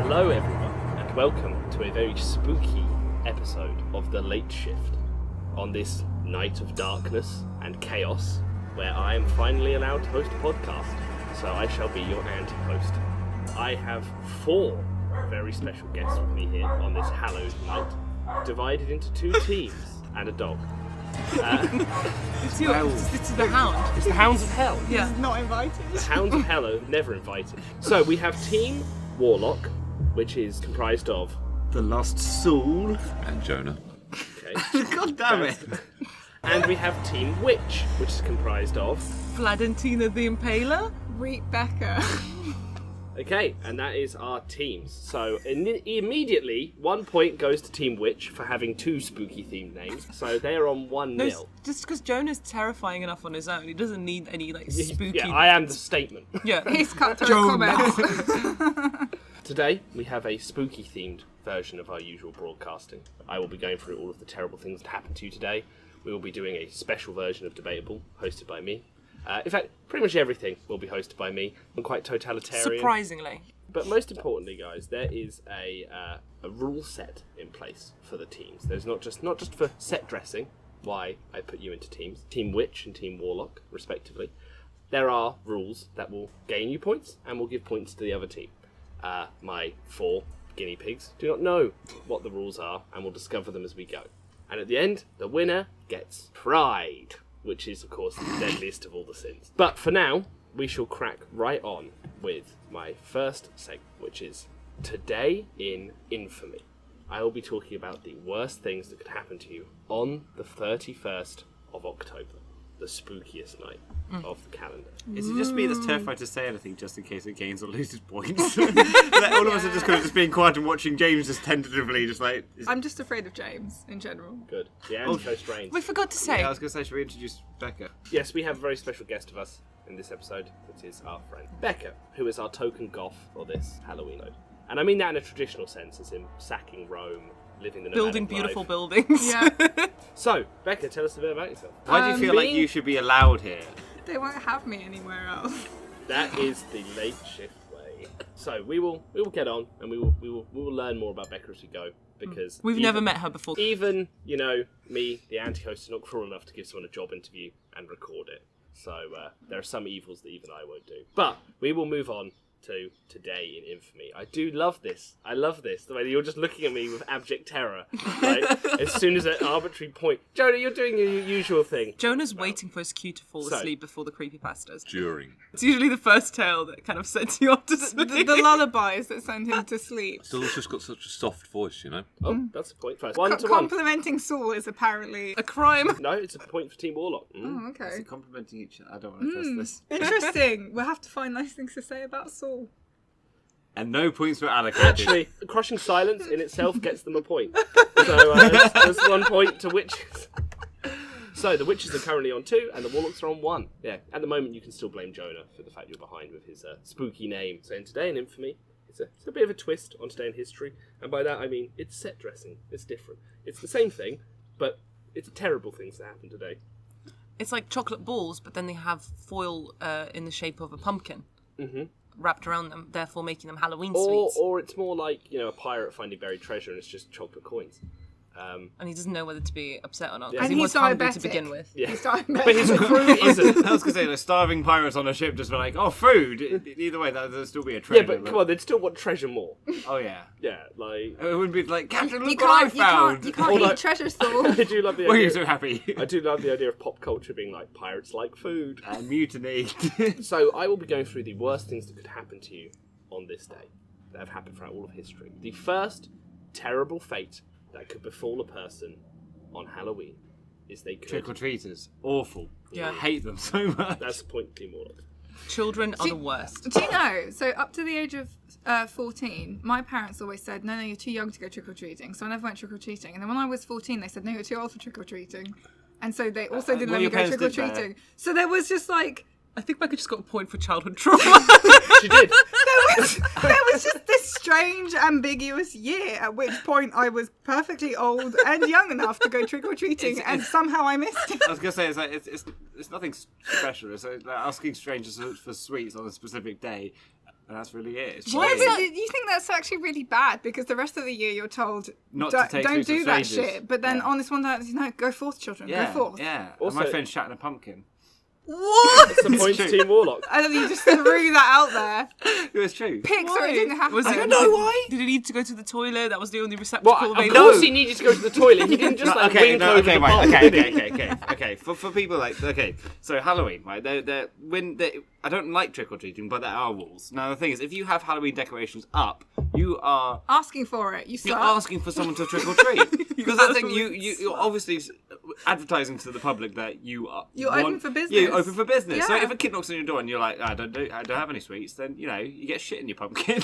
Hello everyone, and welcome to a very spooky episode of The Late Shift on this night of darkness and chaos, where I am finally allowed to host a podcast, so I shall be your anti-host. I have 4 very special guests with me here on this hallowed night, divided into 2 teams and a dog. It's the Hound. It's the Hounds of Hell. Yeah. Not invited. The Hounds of Hell are never invited. So we have Team Warlock, which is comprised of the Lost Soul and Jonah. Okay. God damn it! And we have Team Witch, which is comprised of Vladentina the Impaler. Rebecca. Okay, and that is our teams. So immediately, 1 point goes to Team Witch for having 2 spooky themed names. So they are on 1-0. No, just because Jonah's terrifying enough on his own, he doesn't need any spooky. Yeah, I am the statement. Yeah. He's cut through comments. Today we have a spooky themed version of our usual broadcasting. I will be going through all of the terrible things that happened to you today. We will be doing a special version of Debatable, hosted by me. In fact, pretty much everything will be hosted by me. I'm quite totalitarian. Surprisingly. But most importantly, guys, there is a rule set in place for the teams. There's not just for set dressing, why I put you into teams, Team Witch and Team Warlock, respectively. There are rules that will gain you points and will give points to the other team. My 4 guinea pigs do not know what the rules are and will discover them as we go. And at the end, the winner gets pride, which is, of course, the deadliest of all the sins. But for now, we shall crack right on with my first segment, which is Today in Infamy. I will be talking about the worst things that could happen to you on the 31st of October, the spookiest night of the calendar. Is it just me that's terrified to say anything just in case it gains or loses points? Like, all of us are just kind of being quiet and watching James just tentatively just like... I'm just afraid of James in general. Good. The anti strange. We forgot to say. Yeah, I was going to say, should we introduce Becca? Yes, we have a very special guest of us in this episode. It is our friend Becca, who is our token goth for this Halloween mode. And I mean that in a traditional sense, as in sacking Rome, living the nomadic Building beautiful life. buildings. Yeah. So, Becca, tell us a bit about yourself. Why do you feel like you should be allowed here? They won't have me anywhere else. That is the late shift way. So we will get on, and we will learn more about Becca as we go, because We've never met her before. Even me, the anti-host, is not cruel enough to give someone a job interview and record it. So there are some evils that even I won't do. But we will move on to Today in Infamy. I do love this. I love this. The way that you're just looking at me with abject terror. Right? As soon as an arbitrary point. Jonah, you're doing your usual thing. Jonah's waiting for his cue to fall asleep before the creepypastas. During. It's usually the first tale that kind of sets you off to sleep. The lullabies that send him to sleep. Still just got such a soft voice, you know? Oh, that's a point first. 1 to 1. Complimenting Saul is apparently A crime. No, it's a point for Team Warlock. Oh, okay. Is it complimenting each other? I don't want to trust this. Interesting. We'll have to find nice things to say about Saul. And no points were allocated. Actually, crushing silence in itself gets them a point. So there's 1 point to witches. So the witches are currently on 2, and the warlocks are on 1. Yeah, at the moment you can still blame Jonah for the fact you're behind with his spooky name. So in Today in Infamy, it's a bit of a twist on Today in History, and by that I mean it's set dressing. It's different. It's the same thing, but it's terrible things that happen today. It's like chocolate balls, but then they have foil in the shape of a pumpkin. Mm-hmm. Wrapped around them, therefore making them Halloween sweets. Or it's more like, a pirate finding buried treasure and it's just chocolate coins. And he doesn't know whether to be upset or not, Yeah. because And he he's was hungry to diabetic. begin with. Yeah. He's diabetic. But his crew isn't. I was going to say, like, starving pirates on a ship just be like, oh, food! Either way, there'd still be a Yeah, treasure. but come on, they'd still want treasure more. Oh, yeah. Yeah, like... It wouldn't be like, Captain, You look what I found! You can't Although- eat treasure, Saul. I do love the Why are you idea... so happy? I do love the idea of pop culture being like, pirates like food. Mutiny. So I will be going through the worst things that could happen to you on this day that have happened throughout all of history. The first terrible fate that could befall a person on Halloween is they could... Trick-or-treaters. Awful. Yeah. I hate them so much. That's the point, Team Warlock. Children are the worst. Do you know, so up to the age of 14, my parents always said, no, you're too young to go trick-or-treating. So I never went trick-or-treating. And then when I was 14, they said, no, you're too old for trick-or-treating. And so they also didn't let me your go parents did trick-or-treating. So there was just like... I think Becca just got a point for childhood trauma. She did. There was just this strange, ambiguous year at which point I was perfectly old and young enough to go trick-or-treating, and somehow I missed it. I was going to say, it's like it's nothing special. It's like asking strangers for sweets on a specific day And that's really it. It's Why just- do you think that's actually really bad? Because the rest of the year you're told Not don't, to take don't food do from that strangers. shit. But then Yeah. on this one day, no, go forth, children, Yeah, go forth. yeah. Also- and my friend's chatting a pumpkin. What? It's the point to Team Warlock. I don't know, you just threw that out there. It was true. Pick so it didn't happen. Was it? I don't know why. Did he need to go to the toilet? That was the only receptacle Well, of available. course he needed to go to the toilet. He didn't just like wink over the bowl, did he? Okay. For people like so Halloween, right? I don't like trick or treating, but there are rules. Now the thing is, if you have Halloween decorations up, you are Asking for it, you you're suck. asking for someone to trick or treat because I think you're obviously advertising to the public that you're open for business. Yeah, you're open for business. So Yeah. if a kid knocks on your door and you're like, I don't have any sweets, then you get shit in your pumpkin.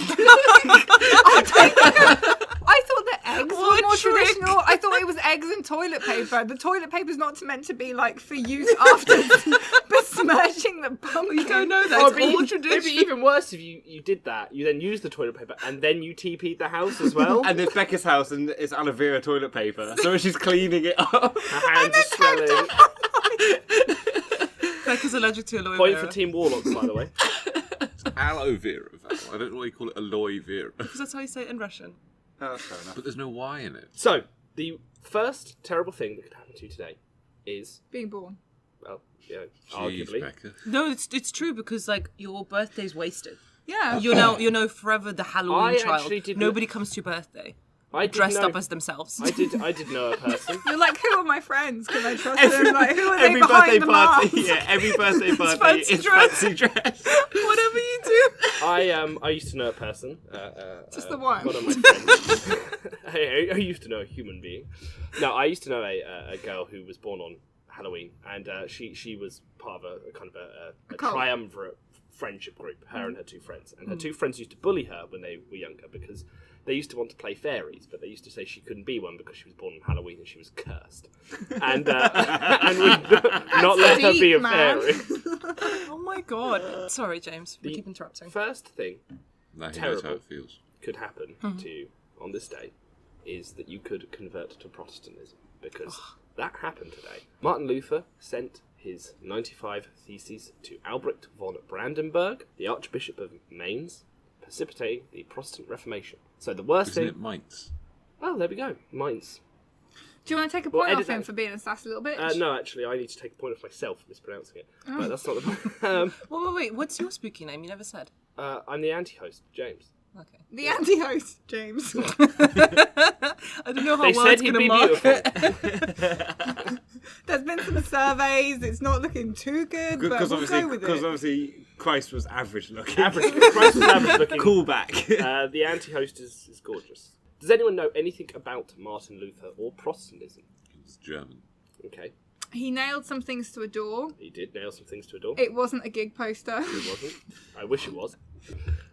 I thought that eggs were What a more trick. traditional. I thought it was eggs and toilet paper. The toilet paper's not meant to be like for use after besmirching the pumpkin. You don't know that. Oh, It's all it'd be tradition. even worse if you did that. You then used the toilet paper and then you TP'd the house as well. And it's Becca's house and it's aloe vera toilet paper. So she's cleaning it up. Her hands are swelling. Becca's allergic to aloe Point vera. for Team Warlocks, by the way. Aloe vera, Val. I don't know why you call it aloe vera. Because that's how you say it in Russian. Oh, that's fair enough. But there's no Y in it. So, the first terrible thing that could happen to you today is, Being born. well, Jeez, arguably. Becca. No, it's true because like your birthday's wasted. Yeah. You're now forever the Halloween I child. actually did Nobody comes to your birthday I did dressed know, up as themselves. I did know a person. You're like, who are my friends? Can I trust them? Like, who are they Every behind birthday the party, mask? yeah, every birthday party fancy is dress. fancy dress. Whatever you do. I used to know a person. Just the one. One of my friends. I used to know a human being. No, I used to know a girl who was born on Halloween, and she was part of a kind of a cult. triumvirate friendship group. Her and her two friends, and her two friends used to bully her when they were younger because they used to want to play fairies, but they used to say she couldn't be one because she was born on Halloween and she was cursed, and would not let her be a deep, man. fairy. Oh my god. Sorry, James. We The keep interrupting. First thing Now he knows Terrible. how it feels. could happen to you on this day is that you could convert to Protestantism, because that happened today. Martin Luther sent his 95 Theses to Albrecht von Brandenburg, the Archbishop of Mainz, precipitating the Protestant Reformation. So the worst Isn't thing... it Mainz? Oh, there we go. Mainz. Do you want to take a Well, point edit off him that. for being a sassy little bitch? No, actually, I need to take a point off myself for mispronouncing it. Oh. But that's not the point. Wait. What's your spooky name? You never said. I'm the anti-host, James. Okay. The anti-host, James. I don't know how They well said it's he'd gonna be mark. beautiful. There's been some surveys. It's not looking too good, but Because we'll go with it. obviously Christ was average looking. Average. Christ was average looking. Cool back. The anti-host is gorgeous. Does anyone know anything about Martin Luther or Protestantism? It's German. Okay, He nailed some things to a door. he did nail some things to a door. It wasn't a gig poster. It wasn't. I wish it was.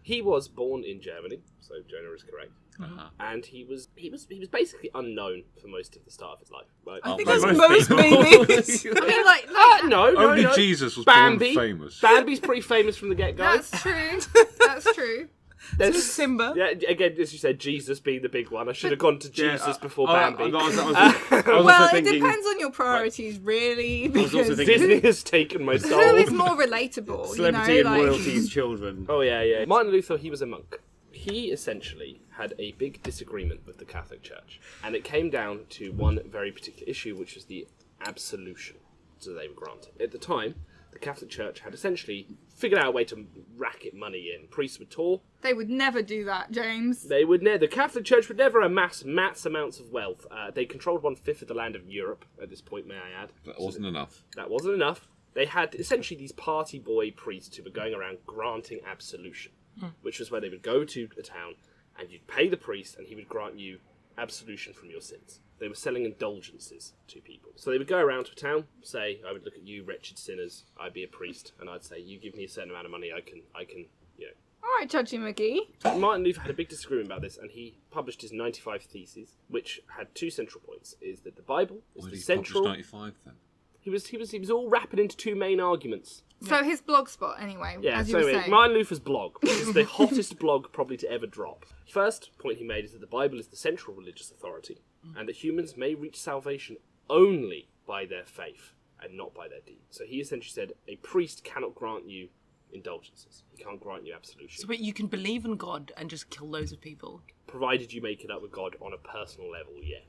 He was born in Germany, so Jonah is correct. Uh-huh. And he was basically unknown for most of the start of his life. Right? I think Like that's most most people. babies. I mean, like no, Only no. Jesus was Bambi. born famous. Bambi's pretty famous from the get-go. that's true. That's true. There's Simba. Yeah, again, as you said, Jesus being the big one. I should have gone to Jesus before I Bambi. was Well, also it thinking, depends on your priorities, really. was also Because thinking- Disney has taken my soul. who is more relatable? celebrity you know, and like... royalty's children. Oh yeah. Martin Luther, he was a monk. He essentially had a big disagreement with the Catholic Church, and it came down to one very particular issue, which was the absolution that they were granted. At the time, the Catholic Church had essentially figured out a way to racket money in. Priests would tour. They would never do that, James. The Catholic Church would never amass mass amounts of wealth. They controlled 1/5 of the land of Europe at this point, may I add. That wasn't enough. That wasn't enough. They had essentially these party boy priests who were going around granting absolution, which was where they would go to a town and you'd pay the priest and he would grant you absolution from your sins. They were selling indulgences to people. So they would go around to a town, say, I would look at you, wretched sinners, I'd be a priest, and I'd say, you give me a certain amount of money, I can, All right, Judgy McGee. Martin Luther had a big disagreement about this, and he published his 95 Theses, which had two central points: is that the Bible is Why the did he central. publish 95 then? He was all wrapping into two main arguments. So his blog spot, anyway, Yeah, as you so were anyway, saying. Martin Luther's blog, which is the hottest blog probably to ever drop. First point he made is that the Bible is the central religious authority, and that humans may reach salvation only by their faith and not by their deeds. So he essentially said a priest cannot grant you indulgences. He can't grant you absolution. So, but you can believe in God and just kill loads of people. Provided you make it up with God on a personal level, yes.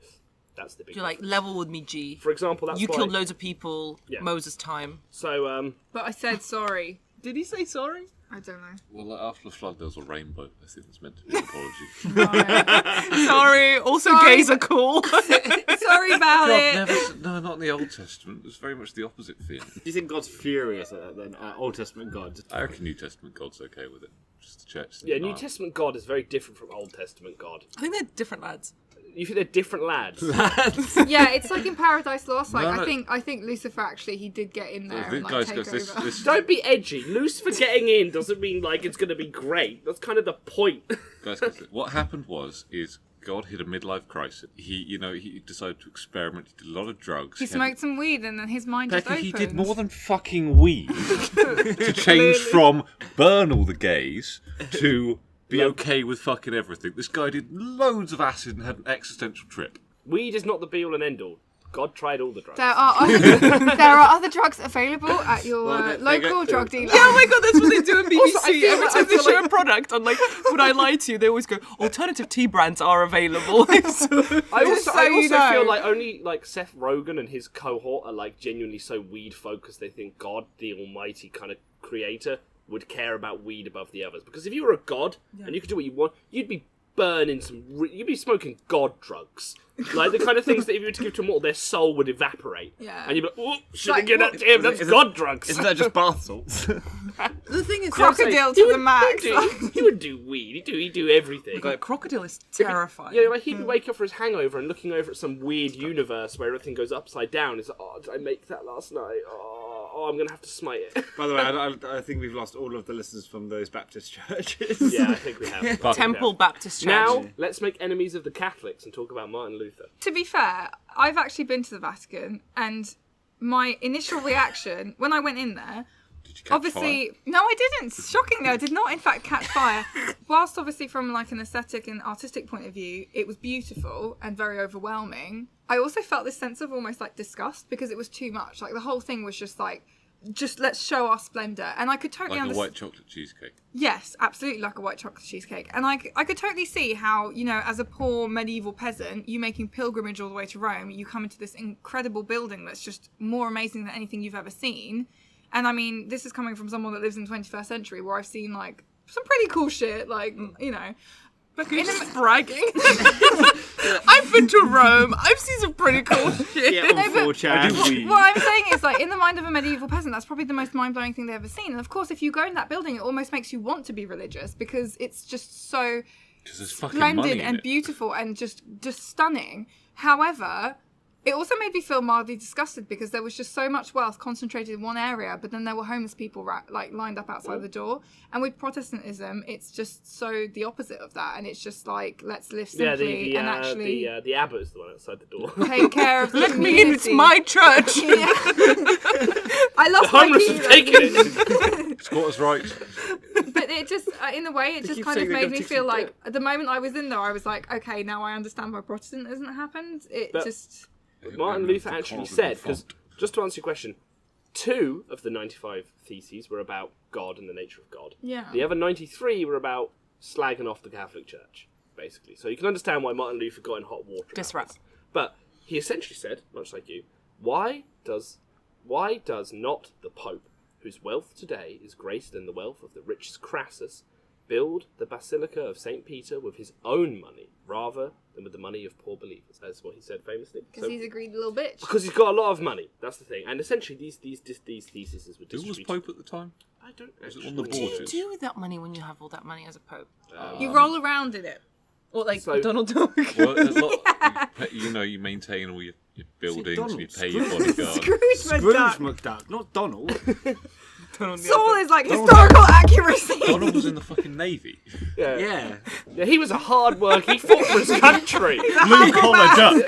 That's the big You're like, difference. level with me, G. For example, that's You why... killed loads of people, Yeah. Moses time. So, But I said sorry. Did he say sorry? I don't know. Well, after the flood, there was a rainbow. I think it's meant to be an apology. Sorry. Also, Sorry. gays are cool. Sorry about it. No, not in the Old Testament. It's very much the opposite thing. Do you think God's furious at that then? Old Testament God? I reckon New Testament God's okay with it. Just the church. yeah, New Testament God is very different from Old Testament God. I think they're different lads. You think they're different lads? Yeah, it's like in Paradise Lost. Like No, no. I think Lucifer actually he did get in there and like Guys, take guys, over. this Don't be edgy. Lucifer getting in doesn't mean like it's going to be great. That's kind of the point. guys, what happened is God hit a midlife crisis. He decided to experiment. He did a lot of drugs. He smoked some weed and then his mind just Becky, opened. he did more than fucking weed to change from burn all the gays to be okay with fucking everything. This guy did loads of acid and had an existential trip. Weed is not the be all and end all. God tried all the drugs. There are other drugs available at your local drug dealer. Yeah, oh my god, that's what they do in BBC. Also, I feel Every like- time I they feel show like- a product, I'm like, would I lie to you? They always go, alternative tea brands are available. I Just also so you know. feel like only like Seth Rogen and his cohort are like genuinely so weed focused. They think God, the almighty kind of creator, would care about weed above the others. Because if you were a god and you could do what you want, you'd be burning you'd be smoking god drugs. Like the kind of things that if you were to give to a mortal, their soul would evaporate. Yeah. And you'd be like, oh, shouldn't Like, get what- that to him, that's god drugs. Isn't that just bath salts? The thing is, Crocodile He to would- the max. He would do weed, he'd do everything. like, crocodile is terrifying. Yeah, like he'd wake up for his hangover and looking over at some weird universe where everything goes upside down. He's like, oh, did I make that last night? Oh, I'm going to have to smite it. By the way, I think we've lost all of the listeners from those Baptist churches. Yeah, I think we have. Temple Baptist Church. Now, let's make enemies of the Catholics and talk about Martin Luther. To be fair, I've actually been to the Vatican, and my initial reaction when I went in there, Did you catch obviously, no, I didn't. Shockingly, I did not, in fact, catch fire. Whilst obviously from like an aesthetic and artistic point of view, it was beautiful and very overwhelming. I also felt this sense of almost like disgust because it was too much. Like the whole thing was just like, just let's show our splendour. And I could totally Like a understand. white chocolate cheesecake. Yes, absolutely, like a white chocolate cheesecake. And I could totally see how, you know, as a poor medieval peasant, you making pilgrimage all the way to Rome, you come into this incredible building that's just more amazing than anything you've ever seen. And I mean, this is coming from someone that lives in the 21st century where I've seen, like, some pretty cool shit, like, you know. Becky's just bragging. I've been to Rome. I've seen some pretty cool shit. Yeah, on 4chan. What I'm saying is, like, in the mind of a medieval peasant, that's probably the most mind-blowing thing they've ever seen. And of course, if you go in that building, it almost makes you want to be religious because it's just so Because there's fucking money splendid in and it. beautiful and just stunning. However, it also made me feel mildly disgusted because there was just so much wealth concentrated in one area, but then there were homeless people like lined up outside the door. And with Protestantism, it's just so the opposite of that, and it's just like let's live simply Yeah, and actually the abbot is the one outside the door. take care of the Let me in, it's community. my church. Yeah. I lost The homeless my have key, taken it. Squatters' rights. but it just in a way it just keep kind of saying they're made gonna me take feel some like dirt. at the moment I was in there I was like, okay, now I understand why Protestantism happened. It But- just Martin Luther actually said, because just to answer your question, 2 of the 95 theses were about God and the nature of God. Yeah. The other 93 were about slagging off the Catholic Church, basically. So you can understand why Martin Luther got in hot water. about Disrupt. this. But he essentially said, much like you, why does not the Pope, whose wealth today is greater than the wealth of the richest Crassus, build the Basilica of St. Peter with his own money rather than with the money of poor believers? That's what he said famously. because he's a greedy little bitch. Because he's got a lot of money. That's the thing. And essentially, these theses were Who was distributed. Pope at the time? I don't Was it actually on the What do you Borgias? do with that money when you have all that money as a pope? You roll around in it. Or like So- Donald Duck? Well, a lot, you maintain all your buildings and you pay your bodyguard. Scrooge Scrooge McDuck. McDuck, not Donald. Saul is like historical accuracy. Donald was in the fucking Navy. Yeah. Yeah, he was a hard worker. He fought for his country. Blue collar duck.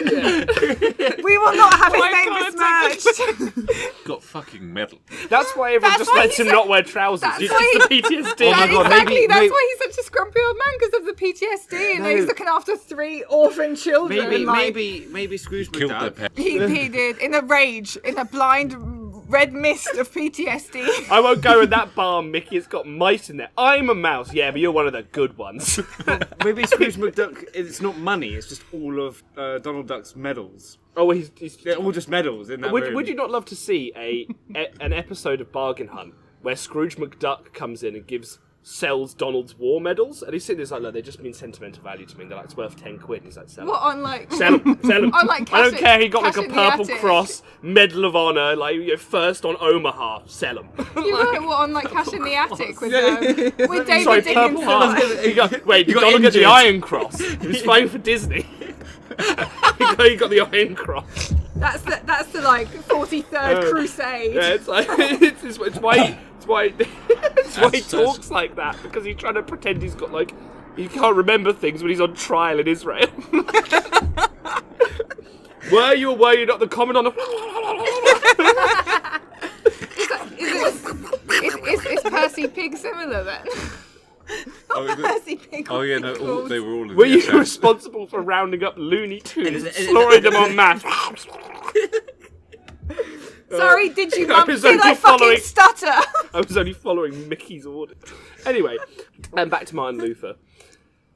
We will not have his Why name can't besmirched. Got fucking medal. That's why everyone That's just why lets he him said- not wear trousers. that's He's why just the he- PTSD. Oh my God, Exactly, maybe- that's maybe- why he's such a scrumpy old man because of the PTSD and No. he's looking after 3 orphan children. Maybe, like, maybe Scrooge Killed their McDuck. pet. He did in a rage, in a blind red mist of PTSD. I won't go in that bar, Mickey. It's got mice in there. I'm a mouse. Yeah, but you're one of the good ones. Maybe Scrooge McDuck, it's not money, it's just all of Donald Duck's medals. Oh, well, he's They're all just medals in that room. would you not love to see an episode of Bargain Hunt where Scrooge McDuck comes in and sells Donald's war medals? And he's sitting there like, look, they just mean sentimental value to me. And they're like, it's worth 10 quid. And he's like, sell them. What on like? Sell them. Sell them. On, like, I don't cash care. He got like cash a in the purple attic. cross, Medal of Honor, like first on Omaha. Sell them. You were what on like Cash in the Attic with David Sorry, Dickinson. purple heart. Wait, you got don't get the injured. Iron Cross. He was fighting for Disney. He got the Iron Cross. That's the like 43rd Crusade. Yeah, it's like it's why he talks like that, because he's trying to pretend he's got like he can't remember things when he's on trial in Israel. Were you or were you not the commandant of? Is Percy Pig similar then? Percy Pig. Oh yeah, no, called. they were all in Were the you SS. responsible for rounding up Looney Tunes, slaughtering them en masse? Sorry, did you, I Mum? was Did only I fucking following- stutter? I was only following Mickey's order. Anyway, and back to Martin Luther.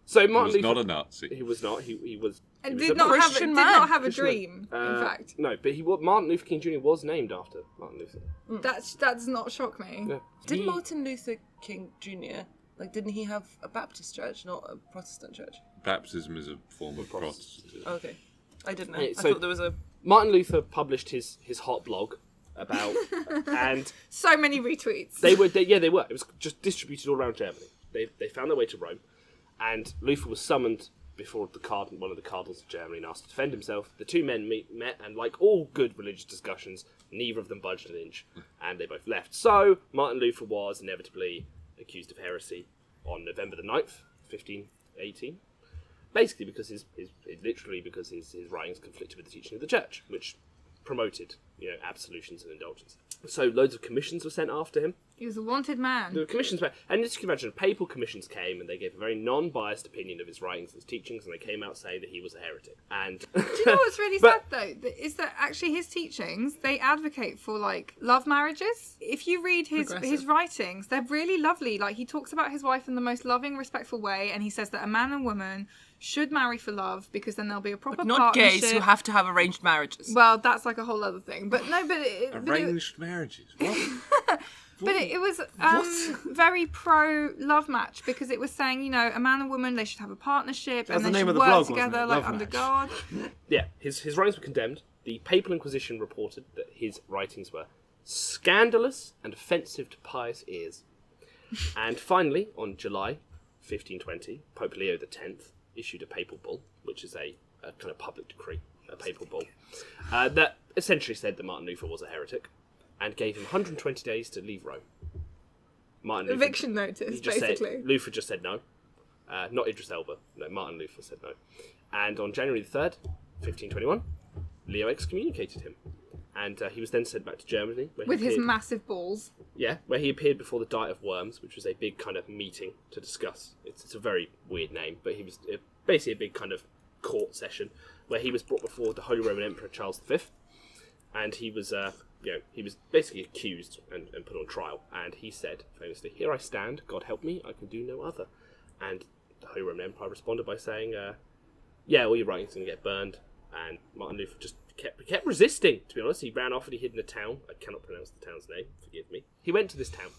So He Martin was Luther, not a Nazi. he was not. He was. And he was did a not have Christian did man. not have a Christian dream. In fact, No, but Martin Luther King Jr. was named after Martin Luther. that does not shock me. Yeah. Did Martin Luther King Jr. Didn't he have a Baptist church, not a Protestant church? Baptism is a form of Protestantism. Oh, okay, I didn't know. Hey, I so- thought there was a. Martin Luther published his hot blog about, and So many retweets. they were. It was just distributed all around Germany. They found their way to Rome, and Luther was summoned before one of the cardinals of Germany, and asked to defend himself. The two men met, and like all good religious discussions, neither of them budged an inch, and they both left. So Martin Luther was inevitably accused of heresy on November the 9th, 1518. Basically because his writings conflicted with the teaching of the church, which promoted, absolutions and indulgence. So loads of commissions were sent after him. He was a wanted man. The commissions were, and as you can imagine, papal commissions came and they gave a very non-biased opinion of his writings and his teachings, and they came out saying that he was a heretic. And Do you know what's really But- sad though? Is that actually his teachings, they advocate for like love marriages. If you read his Progressive. writings, they're really lovely. Like he talks about his wife in the most loving, respectful way, and he says that a man and woman should marry for love because then there'll be a proper Not partnership. gays who have to have arranged marriages. Well, that's like a whole other thing. But no, Arranged marriages. What? it was very pro love match because it was saying, a man and woman, they should have a partnership That's and the they name should of the work blog, wasn't together it? like Love under match. God. yeah, his writings were condemned. The Papal Inquisition reported that his writings were scandalous and offensive to pious ears. And finally, on July 1520, Pope Leo X issued a papal bull, which is a kind of public decree, a papal bull, that essentially said that Martin Luther was a heretic and gave him 120 days to leave Rome. Martin Luther, Eviction notice, he just basically. Luther just said no. Not Idris Elba. No, Martin Luther said no. And on January the 3rd, 1521, Leo excommunicated him. And he was then sent back to Germany. Where With he his appeared, massive balls. where he appeared before the Diet of Worms, which was a big kind of meeting to discuss. It's a very weird name, but he was basically a big kind of court session where he was brought before the Holy Roman Emperor Charles V, and he was he was basically accused and put on trial. And he said famously, "Here I stand, God help me, I can do no other." And the Holy Roman Empire responded by saying, "Yeah, all your writings are going to get burned." And Martin Luther just kept resisting, to be honest. He ran off and he hid in a town. I cannot pronounce the town's name, forgive me. He went to this town.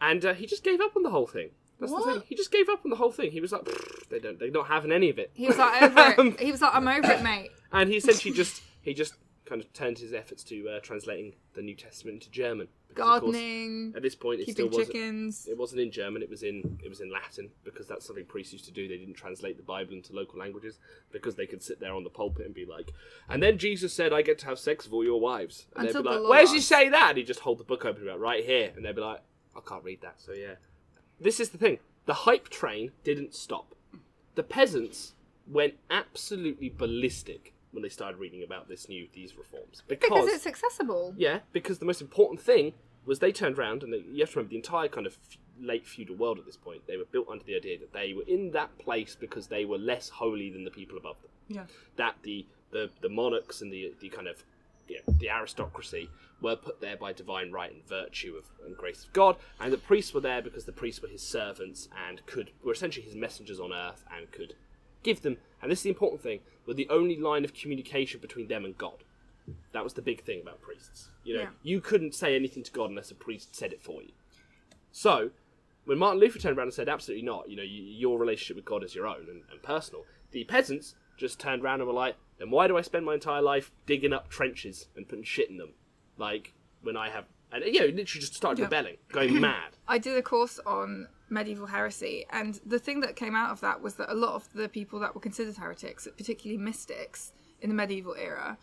And he just gave up on the whole thing. That's the thing. He just gave up on the whole thing. He was like, they're not having any of it. He was like, over it. He was like, I'm over it, mate. And he essentially just kind of turned his efforts to translating the New Testament into German. Because, of course, Gardening, at this point, it keeping still wasn't. chickens. It wasn't in German. It was in Latin, because that's something priests used to do. They didn't translate the Bible into local languages because they could sit there on the pulpit and be like, "And then Jesus said, I get to have sex with all your wives." And they'd Until be the like, Lord "Where's he asks." say that?" And he'd just hold the book open and be like, "Right here." And they'd be like, "I can't read that." So yeah, this is the thing. The hype train didn't stop. The peasants went absolutely ballistic when they started reading about these reforms Because it's accessible. yeah, because the most important thing was they turned around, and you have to remember the entire kind of late feudal world at this point, they were built under the idea that they were in that place because they were less holy than the people above them. Yeah. That the monarchs and the kind of the aristocracy were put there by divine right and virtue and grace of God, and the priests were there because the priests were his servants and were essentially his messengers on earth and could give them, and this is the important thing, were the only line of communication between them and God. That was the big thing about priests. You couldn't say anything to God unless a priest said it for you. So, when Martin Luther turned around and said, absolutely not, your relationship with God is your own and personal, the peasants just turned around and were like, then why do I spend my entire life digging up trenches and putting shit in them? Like, when I have... And, literally just started rebelling, going mad. I did a course on medieval heresy, and the thing that came out of that was that a lot of the people that were considered heretics, particularly mystics in the medieval era,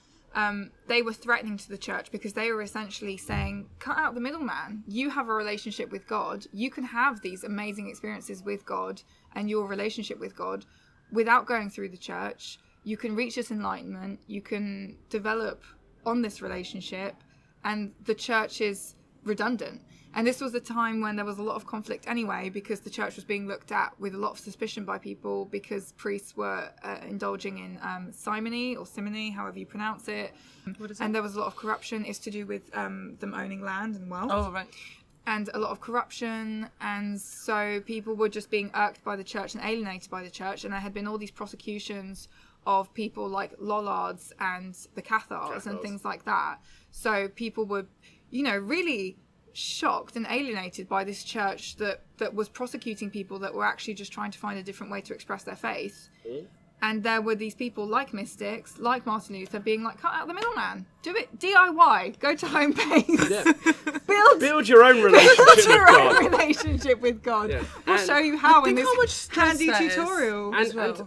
they were threatening to the church because they were essentially saying, cut out the middleman. You have a relationship with God. You can have these amazing experiences with God and your relationship with God without going through the church. You can reach this enlightenment. You can develop on this relationship, and the church is redundant. And this was a time when there was a lot of conflict anyway, because the church was being looked at with a lot of suspicion by people because priests were indulging in simony, however you pronounce it. What is it? And there was a lot of corruption. It's to do with them owning land and wealth. Oh, right. And a lot of corruption, and so people were just being irked by the church and alienated by the church, and there had been all these prosecutions of people like Lollards and the Cathars and things like that. So people were, really shocked and alienated by this church that was prosecuting people that were actually just trying to find a different way to express their faith. And there were these people like mystics, like Martin Luther, being like, cut out the middleman. Do it DIY. Go to home base. Yeah. Build your own relationship with your God. own relationship with God. Yeah. We'll And show you how in think this how much stress handy that is. tutorial.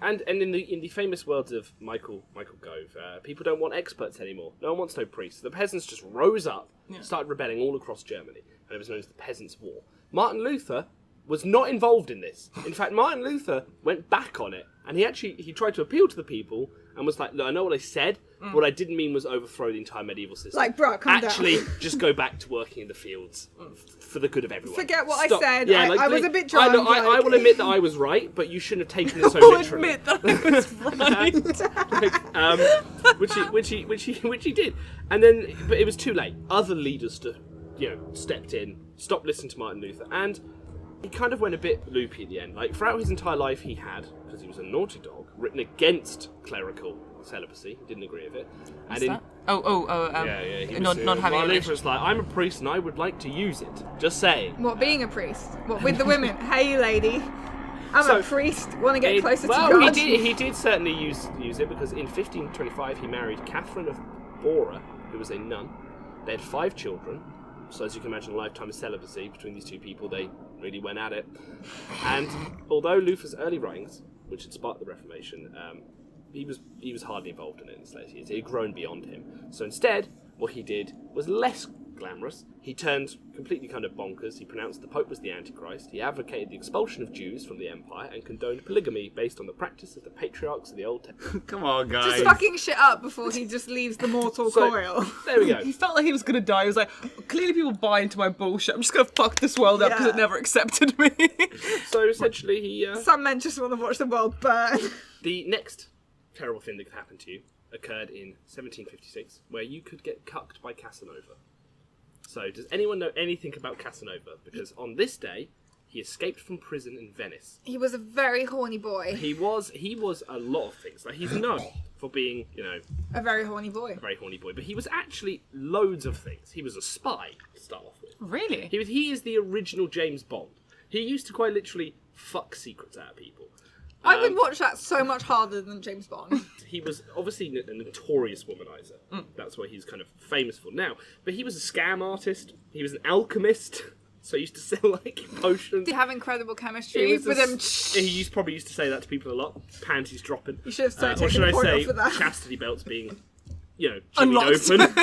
And in the famous words of Michael Gove, people don't want experts anymore. No one wants no priests. The peasants just rose up, started rebelling all across Germany, and it was known as the Peasants' War. Martin Luther was not involved in this. In fact, Martin Luther went back on it, and he tried to appeal to the people and was like, look, I know what I said, but what I didn't mean was overthrow the entire medieval system. Like, bro, calm down. Actually, just go back to working in the fields for the good of everyone. Forget what Stop. I said. Yeah, I was a bit I, drunk. I will admit that I was right, but you shouldn't have taken it so I'll literally. admit that I was right. Which he did, and then but it was too late. Other leaders stepped in, stopped listening to Martin Luther, and he kind of went a bit loopy at the end. Like throughout his entire life, he had, because he was a naughty dog, written against clerical celibacy. He didn't agree with it. What's that? Not having a Martin Luther relationship. was like, I'm a priest and I would like to use it. Just saying. What, being a priest? What, with the women? Hey, lady. I'm a priest. Want to get closer to God? Well, he did certainly use it, because in 1525 he married Catherine of Bora, who was a nun. They had 5 children. So as you can imagine, a lifetime of celibacy between these two people, they really went at it. And although Luther's early writings, which had sparked the Reformation, he was hardly involved in it in his later years. It had grown beyond him. So instead, what he did was less glamorous. He turned completely kind of bonkers. He pronounced the Pope was the Antichrist. He advocated the expulsion of Jews from the empire and condoned polygamy based on the practice of the patriarchs of the Old Testament. Come on, guys. Just fucking shit up before he just leaves the mortal coil. There we go. He felt like he was going to die. He was like, clearly people buy into my bullshit. I'm just going to fuck this world up because it never accepted me. So essentially he... Some men just want to watch the world burn. The next terrible thing that could happen to you occurred in 1756, where you could get cucked by Casanova. So, does anyone know anything about Casanova? Because on this day, he escaped from prison in Venice. He was a very horny boy. He was a lot of things. Like, he's known for being, A very horny boy. a very horny boy, but he was actually loads of things. He was a spy to start off with. Really? He is the original James Bond. He used to quite literally fuck secrets out of people. I would watch that so much harder than James Bond. He was obviously a notorious womanizer. That's what he's kind of famous for now. But he was a scam artist. He was an alchemist. So he used to sell like potions. They have incredible He chemistry was with a- them. He probably used to say that to people a lot. Panties dropping. You should have started Or taking should the I point say, off for that. chastity belts being, jimmied Unlocked. open.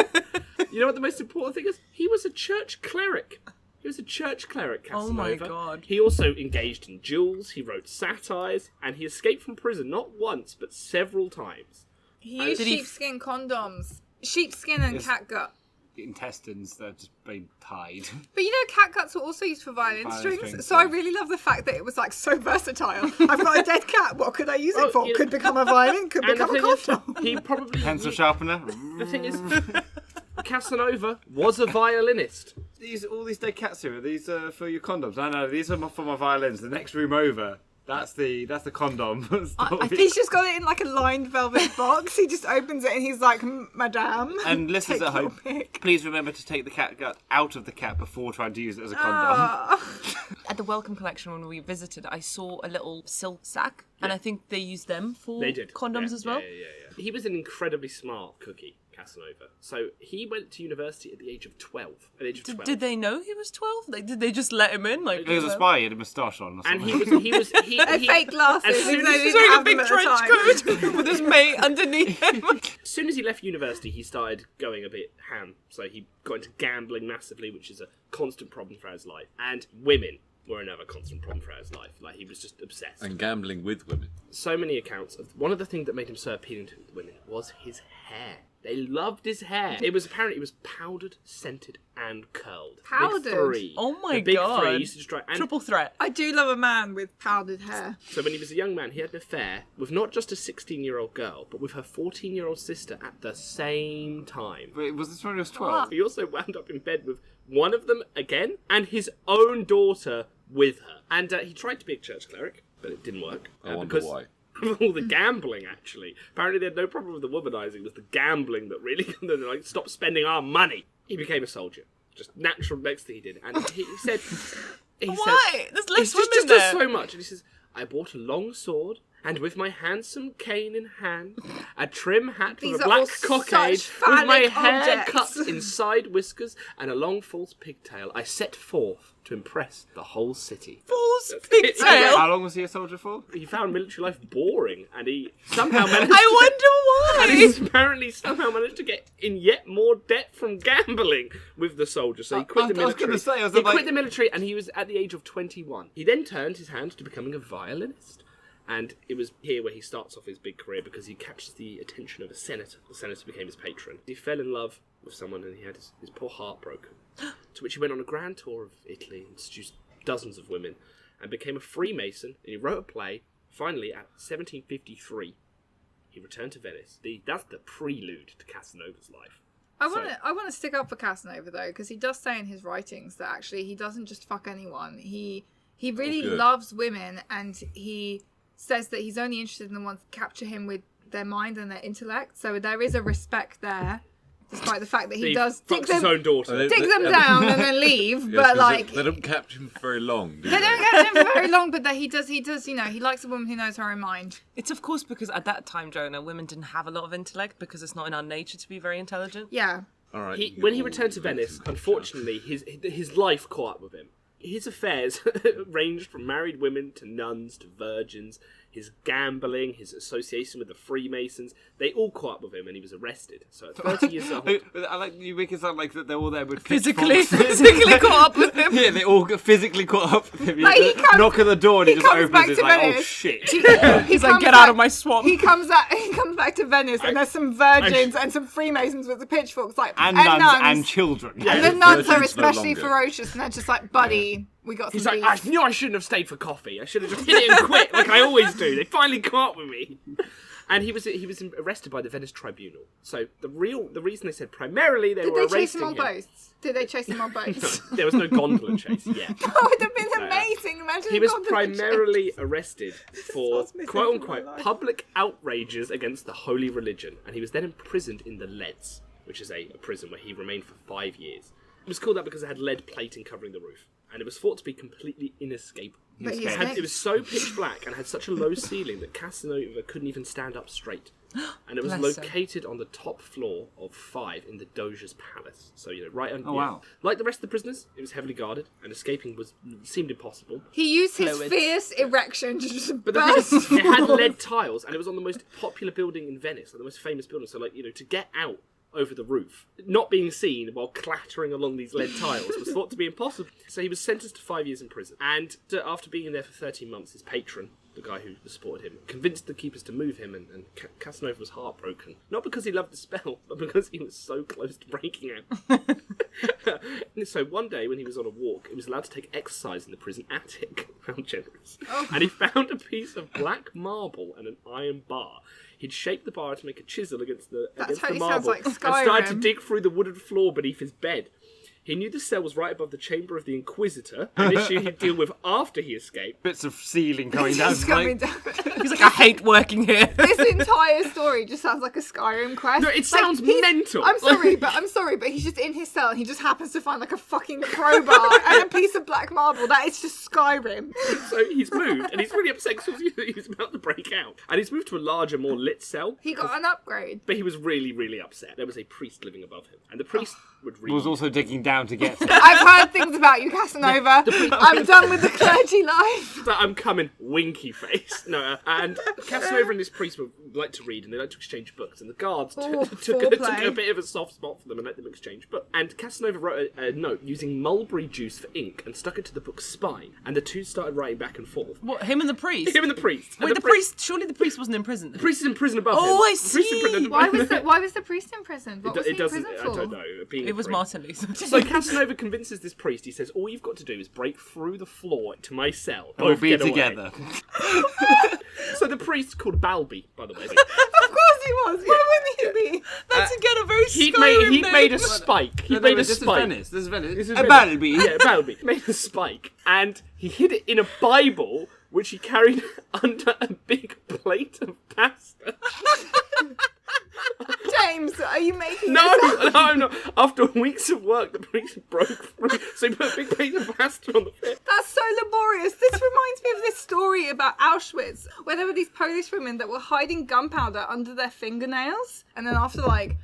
You know what the most important thing is? He was a church cleric. He was a church cleric, Casanova. Oh my God. He also engaged in duels, he wrote satires, and he escaped from prison not once, but several times. He used Did he- sheepskin condoms. Sheepskin and Yes. catgut. Intestines that have just been tied. But you know, catguts were also used for violin Violin strings. strings, So I yeah. really love the fact that it was like so versatile. I've got a dead cat. What could I use it for? you know- Could become a violin. Could And the become a thing is, condom. he probably... Pencil sharpener. The thing is, Casanova was a violinist. All these dead cats here, are these for your condoms? I know, these are for my violins. The next room over, that's the condom. He's just got it in like a lined velvet box. He just opens it and he's like, Madame. And listeners take at your home, pick." please remember to take the cat gut out of the cat before trying to use it as a condom. At the Welcome Collection when we visited, I saw a little silk sack, and I think they used them for They did. condoms Yeah, as well. Yeah. He was an incredibly smart cookie, Casanova. So he went to university at the age of 12. At the age of 12. Did they know he was 12? Like, did they just let him in? Like, He was a spy, he had a moustache on or And something. he was Fake glasses. As soon even though as they he's didn't wearing a have big them at the trench time. coat with his mate underneath him. As soon as he left university, he started going a bit ham. So he got into gambling massively, which is a constant problem for his life. And women were another constant problem for his life. Like, he was just obsessed. And gambling with women. So many accounts of one of the things that made him so appealing to women was his hair. They loved his hair. It was powdered, scented, and curled. Powdered? Big three. Oh my the big God. Three used to just try. And Triple threat. I do love a man with powdered hair. so when he was a young man, he had an affair with not just a 16-year-old girl, but with her 14-year-old sister at the same time. Wait, was this when he was 12? He also wound up in bed with one of them again, and his own daughter with her. And he tried to be a church cleric, but it didn't work. I wonder because why. of all the gambling, actually. Apparently they had no problem with the womanizing, it was the gambling that really, like, stop spending our money. He became a soldier. Just natural next thing he did. And he said... Why? There's less He women just there. does so much. And he says, I bought a long sword, and with my handsome cane in hand, a trim hat These with a are all black cockade, such with my phallic hair objects. cut in side whiskers, and a long false pigtail, I set forth to impress the whole city. False That's it. pigtail. How long was he a soldier for? He found military life boring, and he somehow managed I and wonder he why. apparently somehow managed to get in yet more debt from gambling with the soldier. So he quit the I was military. gonna say, I was he like- quit the military, and he was at the age of 21. He then turned his hand to becoming a violinist. And it was here where he starts off his big career because he catches the attention of a senator. The senator became his patron. He fell in love with someone and he had his poor heart broken. To which he went on a grand tour of Italy and seduced dozens of women and became a Freemason. And he wrote a play. Finally, at 1753, he returned to Venice. That's the prelude to Casanova's life. I want to stick up for Casanova though, because he does say in his writings that actually he doesn't just fuck anyone. He really good. loves women, and he says that he's only interested in the ones that capture him with their mind and their intellect. So there is a respect there, despite the fact that he does fucks his own daughter. dig them down and then leave. Yeah, but 'cause like they don't capture him for very long, do they don't catch him for very long. But that he does. You know, he likes a woman who knows her own mind. It's of course because at that time, Jonah, women didn't have a lot of intellect because it's not in our nature to be very intelligent. Yeah. All right. you can When get he all returned to the Venice, information. unfortunately, his life caught up with him. His affairs ranged from married women to nuns to virgins. His gambling, his association with the Freemasons, they all caught up with him and he was arrested. So at 30 years old... I like you make it sound like that they're all there with Physically pitchforks. caught up with him. Yeah, they all got physically caught up with him. Like, he comes- knock on the door and he he just comes opens back it. to Like, oh Venice. shit. He's like, "Get out of my swamp." He comes back to Venice, and there's some virgins and some Freemasons with the pitchforks, like And nuns and children. And the nuns are Virgins no especially longer. ferocious, and they're just like, buddy, we got some He's like, beef. I knew I shouldn't have stayed for coffee. I should have just hit it and quit, like I always do. They finally caught up with me. And he was arrested by the Venice Tribunal. So the reason they said primarily they Did were they chase arresting him on boats? Did they chase him on boats? There was no gondola chase yet. That would have been amazing. Imagine He a was gondola chase. primarily arrested for what's missing quote from my unquote life. public outrages against the holy religion, and he was then imprisoned in the Leads, which is a prison where he remained for 5 years. It was called that because it had lead plating covering the roof, and it was thought to be completely inescapable. But he It was so pitch black and had such a low ceiling that Casanova couldn't even stand up straight. And it was Bless him. located on the top floor of 5 in the Doge's palace. So, right under. Oh, wow. Like the rest of the prisoners, it was heavily guarded, and escaping seemed impossible. He used his Fluids. fierce erection to just But the thing burst. is, it had lead tiles, and it was on the most popular building in Venice, like the most famous building. So, to get out over the roof, not being seen while clattering along these lead tiles, was thought to be impossible. So he was sentenced to 5 years in prison. And after being in there for 13 months, his patron, the guy who supported him, convinced the keepers to move him, and Casanova was heartbroken. Not because he loved the spell, but because he was so close to breaking out. So one day when he was on a walk, he was allowed to take exercise in the prison attic. How generous. And he found a piece of black marble and an iron bar. He'd shaped the bar to make a chisel against the totally marble, sounds like and started to Skyrim. dig through the wooden floor beneath his bed. He knew the cell was right above the chamber of the Inquisitor, an issue he'd deal with after he escaped. Bits of ceiling coming down. It's coming down. He's like, I hate working here. This entire story just sounds like a Skyrim quest. No, it sounds mental. I'm sorry, but he's just in his cell and he just happens to find like a fucking crowbar and a piece of black marble. That is just Skyrim. So he's moved, and he's really upset because he's about to break out. And he's moved to a larger, more lit cell. He got an upgrade. But he was really, really upset. There was a priest living above him, and the priest would read. Was also digging down to get. I've heard things about you, Casanova. I'm done with the clergy life. So I'm coming, winky face. No, and Casanova and this priest would like to read, and they like to exchange books. And the guards took foreplay. a bit of a soft spot for them and let them exchange books. And Casanova wrote a note using mulberry juice for ink and stuck it to the book's spine. And the two started writing back and forth. What, him and the priest? Him and the priest. Wait, And the priest, surely the priest wasn't in prison then? The priest is in prison above him. Oh, I The priest is in see. prison- Why was the priest in prison? What was he in prison I for? don't know. Being a It was priest. Martin Luther. So Casanova convinces this priest. He says, "All you've got to do is break through the floor to my cell. We'll Both be get away." together. So the priest's called Balby, by the way. Of course he was. Why wouldn't he be? That's again a very He'd Skyrim made name. a spike. He'd No, made a this is spike. Venice. This is Venice. This is A Venice. Balby. Yeah, Balby. He made a spike, and he hid it in a Bible, which he carried under a big plate of pasta. James, are you making No, this up? no, I'm not. After weeks of work, the priest broke through, so he put a big plate of pasta on the pit. That's so laborious. This reminds me of this story about Auschwitz, where there were these Polish women that were hiding gunpowder under their fingernails, and then after like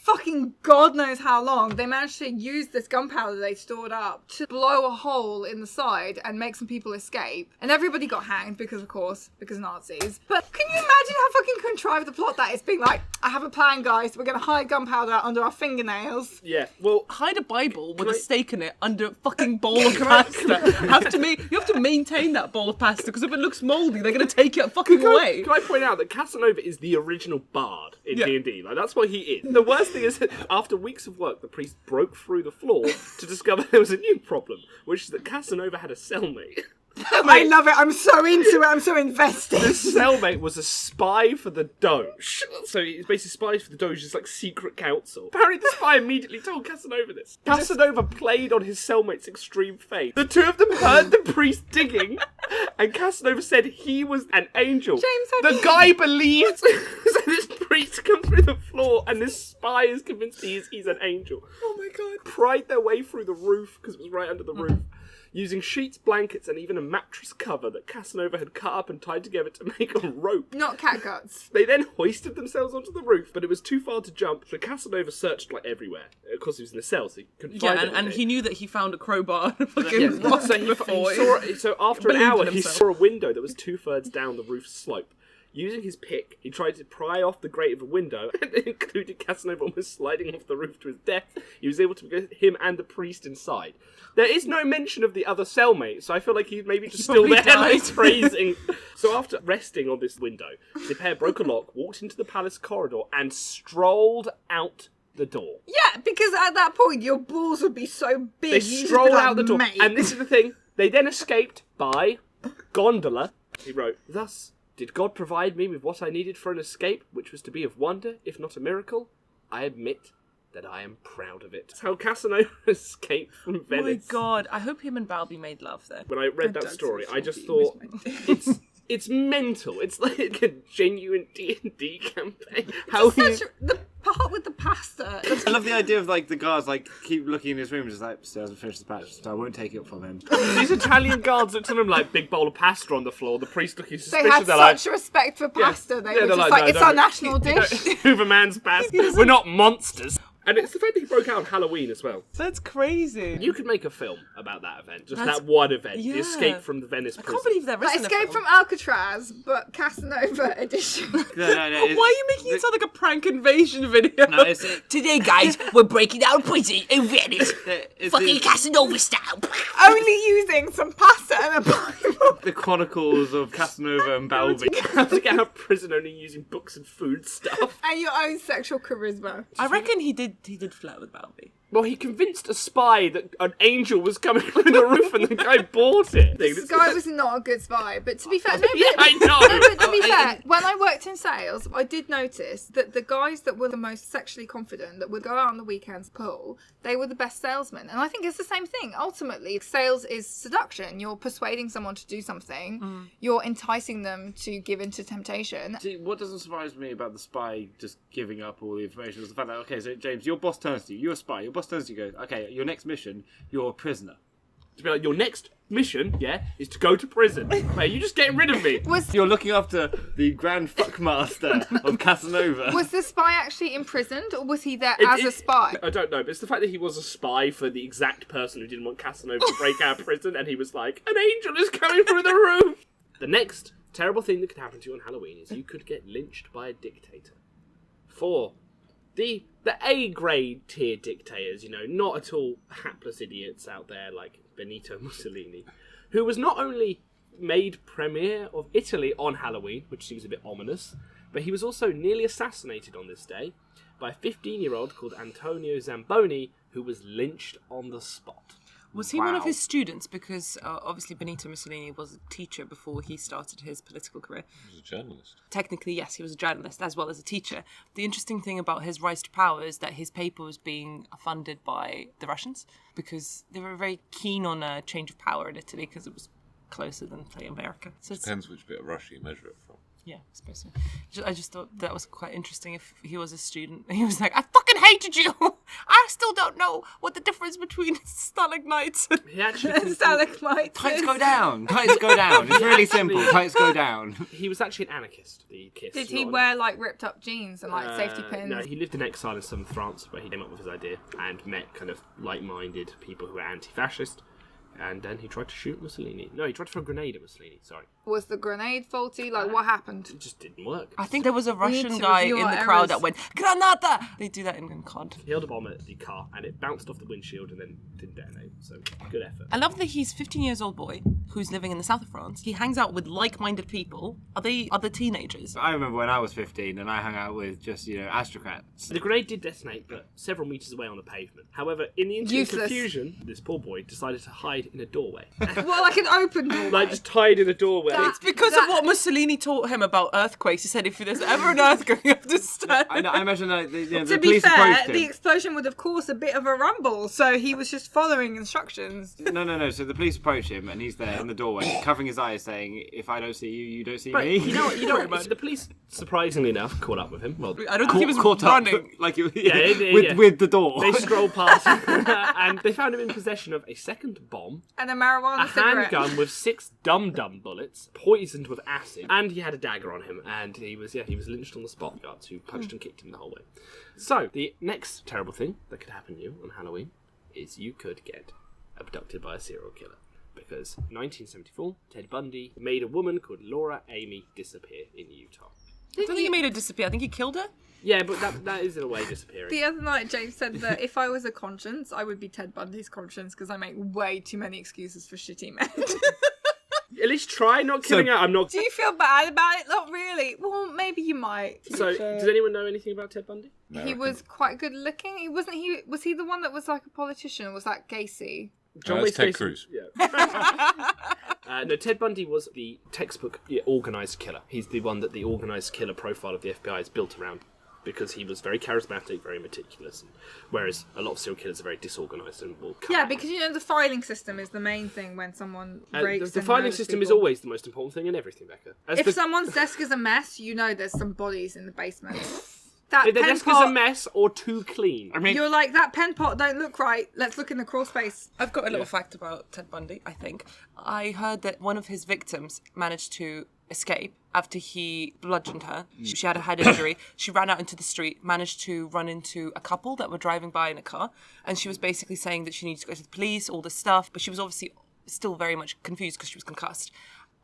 fucking God knows how long, they managed to use this gunpowder they stored up to blow a hole in the side and make some people escape. And everybody got hanged because, of course, because Nazis. But can you imagine how fucking contrived the plot that is? Being like, I have a plan, guys. We're going to hide gunpowder under our fingernails. Yeah, well, Hide a Bible with Can a I- steak in it under a fucking bowl of pasta. You have to maintain that bowl of pasta because if it looks mouldy, they're going to take it fucking away. Can I point out that Casanova is the original bard in Yeah. D&D? Like, that's what he is. The worst thing is that after weeks of work, the priest broke through the floor to discover there was a new problem, which is that Casanova had a cellmate. I love it. I'm so into it. I'm so invested. This cellmate was a spy for the Doge. So he's basically spies for the Doge's like secret council. Apparently the spy immediately told Casanova this. Casanova played on his cellmate's extreme faith. The two of them heard the priest digging, and Casanova said he was an angel. James, have the you- guy believes. So this priest comes through the floor, and this spy is convinced he's an angel. Oh my god. Pried their way through the roof, because it was right under the roof. Using sheets, blankets, and even a mattress cover that Casanova had cut up and tied together to make a rope. Not cat guts. They then hoisted themselves onto the roof, but it was too far to jump, so Casanova searched like everywhere. Of course, he was in a cell, so he couldn't Yeah, find and anything. he knew that he found a crowbar and a fucking Yeah, rock so he before. so after an believed in hour, he himself. saw a window that was 2/3 down the roof slope. Using his pick, he tried to pry off the grate of a window, and it included Casanova almost sliding off the roof to his death. He was able to get him and the priest inside. There is no mention of the other cellmate, so I feel like he's maybe just still probably there, like, died. praising. So after resting on this window, the pair broke a lock, walked into the palace corridor, and strolled out the door. Yeah, because at that point your balls would be so big. They you'd just be strolled like, out the door, "Mate." and this is the thing. They then escaped by gondola. He wrote, "Thus did God provide me with what I needed for an escape, which was to be of wonder, if not a miracle. I admit that I am proud of it." That's how Casanova escaped from Oh my Venice. Oh god, I hope him and Balby made love there. When I read that don't story, see I just Balby thought it's mental. It's like a genuine D&D campaign. How he Such the part with the pasta. I love the idea of like the guards like keep looking in his room, just like still hasn't finished the patch, so I won't take it from him. these Italian guards looked at him like big bowl of pasta on the floor. The priest looking They suspicious. had They're like, such respect for pasta. They yeah, were they're just like, like, "No, it's no, our national dish. Superman's pasta. We're not monsters. And it's the fact that he broke out on Halloween as well. That's crazy. You could make a film about that event. Just That's- that one event. yeah. The escape from the Venice I prison. can't believe there Like isn't a Escape film. from Alcatraz, but Casanova edition. No. Why are you making it sound like a prank invasion video? No, it's Today, guys, we're breaking out of prison in Venice. it's Fucking the, Casanova style. Only using some pasta and a Bible. the Chronicles of Casanova and Balby. How to get out of prison only using books and food stuff. And your own sexual charisma. I reckon he did flirt with Balby. Well, he convinced a spy that an angel was coming through the roof, and the guy bought it. This guy was not a good spy, but to be fair, I know. But to be fair, when I worked in sales, I did notice that the guys that were the most sexually confident, that would go out on the weekends pull, they were the best salesmen. And I think it's the same thing. Ultimately, sales is seduction. You're persuading someone to do something. You're enticing them to give into temptation. See, what doesn't surprise me about the spy just giving up all the information is the fact that, okay, so James, your boss turns to you, you're a spy, your boss turns to you and goes, okay, your next mission, you're a prisoner. To be like, your next mission, is to go to prison. Mate, you're just getting rid of me. You're looking after the Grand Fuckmaster of Casanova. Was the spy actually imprisoned, or was he there as a spy? I don't know, but it's the fact that he was a spy for the exact person who didn't want Casanova to break out of prison, and he was like, an angel is coming through the roof. The next terrible thing that could happen to you on Halloween is you could get lynched by a dictator. For the A-grade tier dictators, not at all hapless idiots out there like Benito Mussolini, who was not only made Premier of Italy on Halloween, which seems a bit ominous, but he was also nearly assassinated on this day by a 15-year-old called Antonio Zamboni, who was lynched on the spot. Was he one of his students? Because obviously Benito Mussolini was a teacher before he started his political career. He was a journalist. Technically, yes, he was a journalist as well as a teacher. The interesting thing about his rise to power is that his paper was being funded by the Russians because they were very keen on a change of power in Italy because it was closer than, say, America. So Depends which bit of Russia you measure it from. Yeah, I suppose so. I just thought that was quite interesting if he was a student. He was like, I fucking hated you! I still don't know what the difference between stalagmites and He actually Stalagmites. Tights go down. Tights go down. It's really simple. Tights go down. He was actually an anarchist, the Kiss. Did he wear ripped up jeans and safety pins? No, he lived in exile in southern France where he came up with his idea and met kind of like-minded people who were anti-fascist. And then he tried to shoot Mussolini. No, he tried to throw a grenade at Mussolini, sorry. Was the grenade faulty? What happened? It just didn't work. I think there was a Russian to guy review in our the crowd errors. that went, Granata! They do that in COD. He held a bomb at the car and it bounced off the windshield and then didn't detonate. So, good effort. I love that he's a 15 years old boy who's living in the south of France. He hangs out with like-minded people. Are they other teenagers? I remember when I was 15 and I hung out with just, aristocrats. The grenade did detonate, but several metres away on the pavement. However, in the instant Useless. confusion, this poor boy decided to hide in a doorway. Well, like an open door. Just tied in a doorway. It's because of what Mussolini taught him about earthquakes. He said if there's ever an earthquake, you have to stand. I imagine the To be police fair, approached him. the explosion would have caused a bit of a rumble, so he was just following instructions. No. So the police approach him, and he's there in the doorway, covering his eyes, saying, "If I don't see you, you don't see But me." you know what? The police, surprisingly enough, caught up with him. Well, I don't think he was caught running. up, like yeah. with the door. They strolled past him, and they found him in possession of a second bomb, And a marijuana a cigarette. handgun with 6 dum-dum bullets, poisoned with acid, and he had a dagger on him, and he was lynched on the spot. Guards who punched and kicked him the whole way. So, the next terrible thing that could happen to you on Halloween is you could get abducted by a serial killer. Because in 1974, Ted Bundy made a woman called Laura Amy disappear in Utah. I don't think he made her disappear. I think he killed her. Yeah, but that is in a way disappearing. The other night, James said that if I was a conscience, I would be Ted Bundy's conscience because I make way too many excuses for shitty men. At least try not killing her. I'm not. Do you feel bad about it? Not really. Well, maybe you might. So, does anyone know anything about Ted Bundy? He was quite good looking. Was he the one that was like a politician, or was that Gacy? It's Ted Gacy- Cruz. Yeah. No, Ted Bundy was the textbook organised killer. He's the one that the organised killer profile of the FBI is built around because he was very charismatic, very meticulous, whereas a lot of serial killers are very disorganised and will come Yeah, out. because the filing system is the main thing when someone rapes. The and filing murders system is people. always the most important thing in everything, Becca. If someone's desk is a mess, there's some bodies in the basement. That if the pen desk is pot, a mess or too clean. I mean, you're like, that pen pot don't look right. Let's look in the crawl space. I've got a little fact about Ted Bundy, I think. I heard that one of his victims managed to escape after he bludgeoned her. She had a head injury. She ran out into the street, managed to run into a couple that were driving by in a car, and she was basically saying that she needed to go to the police, all this stuff, but she was obviously still very much confused because she was concussed.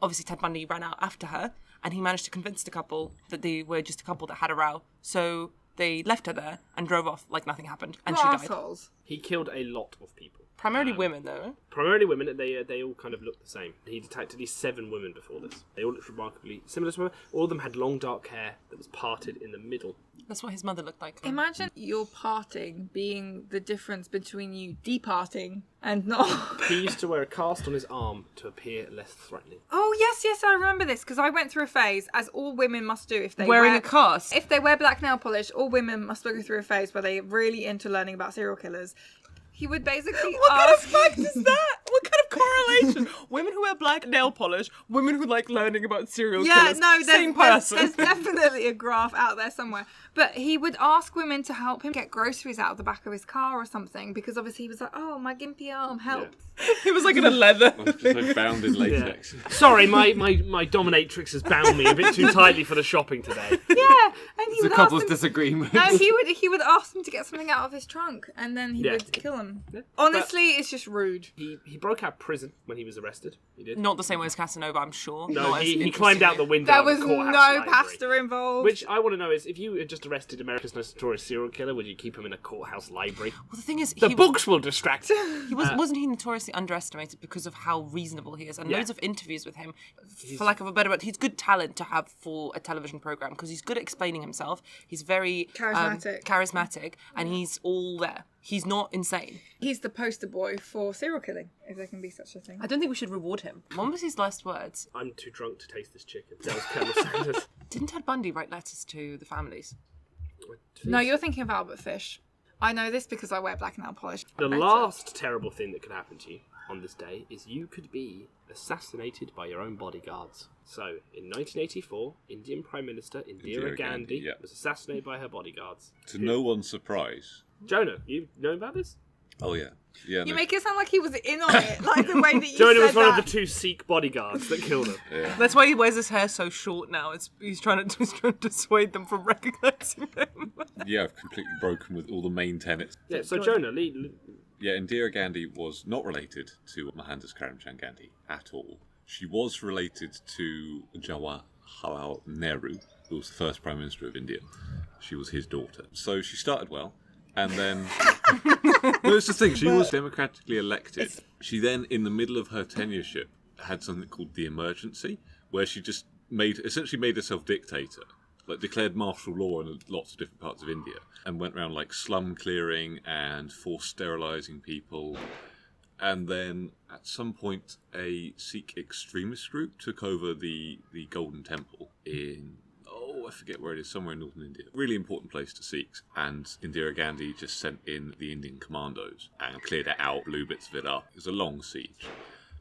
Obviously, Ted Bundy ran out after her, and he managed to convince the couple that they were just a couple that had a row. So they left her there and drove off like nothing happened, and she died. Assholes. He killed a lot of people. Primarily women, though. Primarily women, they all kind of looked the same. He detected at least 7 women before this. They all looked remarkably similar to her. All of them had long dark hair that was parted in the middle. That's what his mother looked like. Imagine your parting being the difference between you departing and not. He used to wear a cast on his arm to appear less threatening. Oh yes, I remember this because I went through a phase, as all women must do if they Wearing wear a cast. If they wear black nail polish, all women must go through a phase where they're really into learning about serial killers. He would basically What kind of ask. fact is that? What kind of correlation? Women who wear black nail polish, women who like learning about serial killers. Same person. There's definitely a graph out there somewhere. But he would ask women to help him get groceries out of the back of his car or something because obviously he was like, oh, my gimpy arm, help. He was like in a leather. Just like bound in latex. Sorry, my dominatrix has bound me a bit too tightly for the shopping today. Yeah, and he The would ask couple's them, disagreement. no, he would ask them to get something out of his trunk and then he would kill him. Yeah. Honestly, it's just rude. He broke out of prison when he was arrested. He did. Not the same way as Casanova, I'm sure. No, Not as he climbed out the window. There of was the no courthouse library. pasta involved. Which I want to know is, if you had just arrested America's most notorious serial killer, would you keep him in a courthouse library? Well, the thing is, The books will distract. wasn't he notoriously underestimated because of how reasonable he is? And Yeah. loads of interviews with him, for lack of a better word, he's good talent to have for a television program because he's good at explaining himself. He's very charismatic, and he's all there. He's not insane. He's the poster boy for serial killing, if there can be such a thing. I don't think we should reward him. What was his last words? I'm too drunk to taste this chicken. That was Colonel Sanders. Didn't Ted Bundy write letters to the families? No, you're thinking of Albert Fish. I know this because I wear black nail polish. The last terrible thing that could happen to you on this day is you could be assassinated by your own bodyguards. So, in 1984, Indian Prime Minister Indira Gandhi was assassinated by her bodyguards. To no one's surprise. Jonah, you know about this? Oh, yeah. Yeah, You no, make it sound like he was in on it, like the way that you Jonah said was one that. of the 2 Sikh bodyguards that killed him. That's why he wears his hair so short now. He's trying to dissuade them from recognising him. yeah, I've completely broken with all the main tenets. Yeah, so Jonah, Yeah, Indira Gandhi was not related to Mohandas Karamchand Gandhi at all. She was related to Jawaharlal Nehru, who was the first Prime Minister of India. She was his daughter. So she started well, and then... No, it's the thing, she was democratically elected. She then, in the middle of her tenureship, had something called the emergency, where she just essentially made herself dictator. Like, declared martial law in lots of different parts of India, and went around like slum clearing and forced sterilising people. And then at some point a Sikh extremist group took over the Golden Temple in, I forget where it is, somewhere in northern India. Really important place to Sikhs. And Indira Gandhi just sent in the Indian commandos and cleared it out, blew bits of it up. It was a long siege.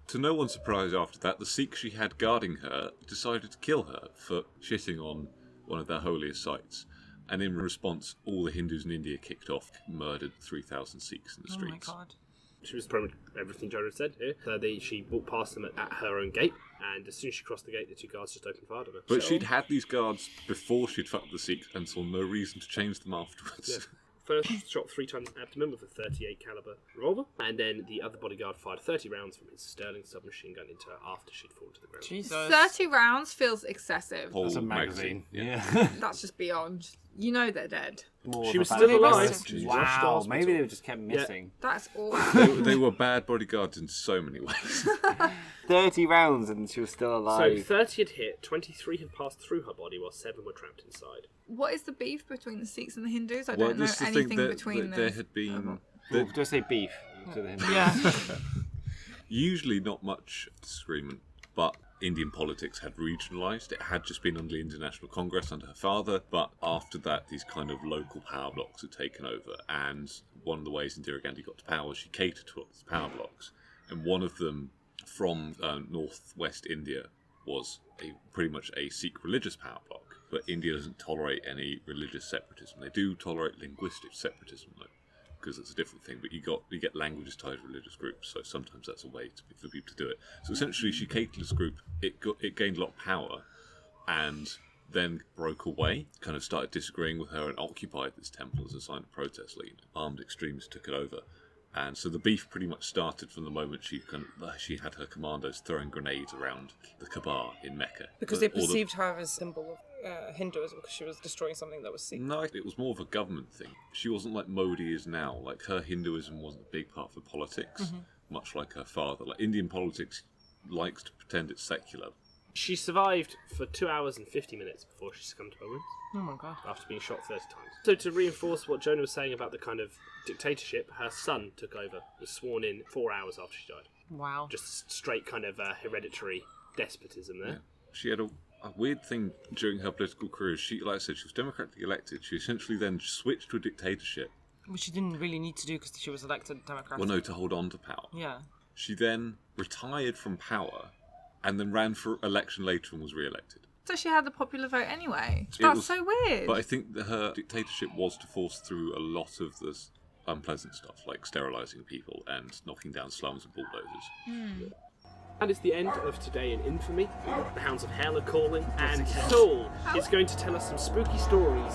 To no one's surprise after that, the Sikhs she had guarding her decided to kill her for shitting on one of their holiest sites. And in response, all the Hindus in India kicked off, murdered 3,000 Sikhs in the streets. Oh my god. she was pretty much everything Jonah said here. She walked past them at her own gate, and as soon as she crossed the gate, the two guards just opened fire on her. But she'd had these guards before she'd fucked the Sikhs and saw no reason to change them afterwards. Yeah. First shot 3 times in the abdomen with a .38 caliber revolver, and then the other bodyguard fired 30 rounds from his Sterling submachine gun into her after she'd fallen to the ground. Jesus. 30 rounds feels excessive. Whole That's a magazine. Yeah. That's just beyond. You know they're dead. She was still alive. Jesus. Wow, maybe they just kept missing. That's awful. They were bad bodyguards in so many ways. 30 rounds and she was still So alive. 30 had hit, 23 had passed through her body, while 7 were trapped inside. What is the beef between the Sikhs and the Hindus? I Well, don't know this is the thing anything that between there them. had been... Do I say beef? To the Hindus? Yeah. Usually not much disagreement, but Indian politics had regionalised. It had just been under the International Congress under her father, but after that these kind of local power blocks had taken over, and one of the ways Indira Gandhi got to power was she catered to the power blocks, and one of them from northwest India was pretty much a Sikh religious power bloc. But India doesn't tolerate any religious separatism. They do tolerate linguistic separatism, though, because it's a different thing. But you get languages tied to religious groups, so sometimes that's a way for people to do it. So essentially, she catered to this group. It gained a lot of power, and then broke away. Kind of started disagreeing with her and occupied this temple as a sign of protest. Like, armed extremists took it over. And so the beef pretty much started from the moment she had her commandos throwing grenades around the Kaaba in Mecca. Because they perceived her as a symbol of Hinduism, because she was destroying something that was Sikh. No, it was more of a government thing. She wasn't like Modi is now. Like, her Hinduism wasn't a big part of the politics, much like her father. Like, Indian politics likes to pretend it's secular, She survived for 2 hours and 50 minutes before she succumbed to her wounds Oh my god. after being shot 30 times. So to reinforce what Jonah was saying about the kind of dictatorship, her son took over, was sworn in 4 hours after she died. Wow. Just straight kind of hereditary despotism there. Yeah. She had a weird thing during her political career. She, like I said, she was democratically elected. She essentially then switched to a dictatorship. Which she didn't really need to do because she was elected Democrat. Well, no, to hold on to power. Yeah. She then retired from power and then ran for election later and was re-elected. So she had the popular vote anyway. It That's was- so weird. But I think that her dictatorship was to force through a lot of this unpleasant stuff, like sterilising people and knocking down slums and bulldozers. And it's the end of Today in Infamy. The Hounds of Hell are calling, and Saul is going to tell us some spooky stories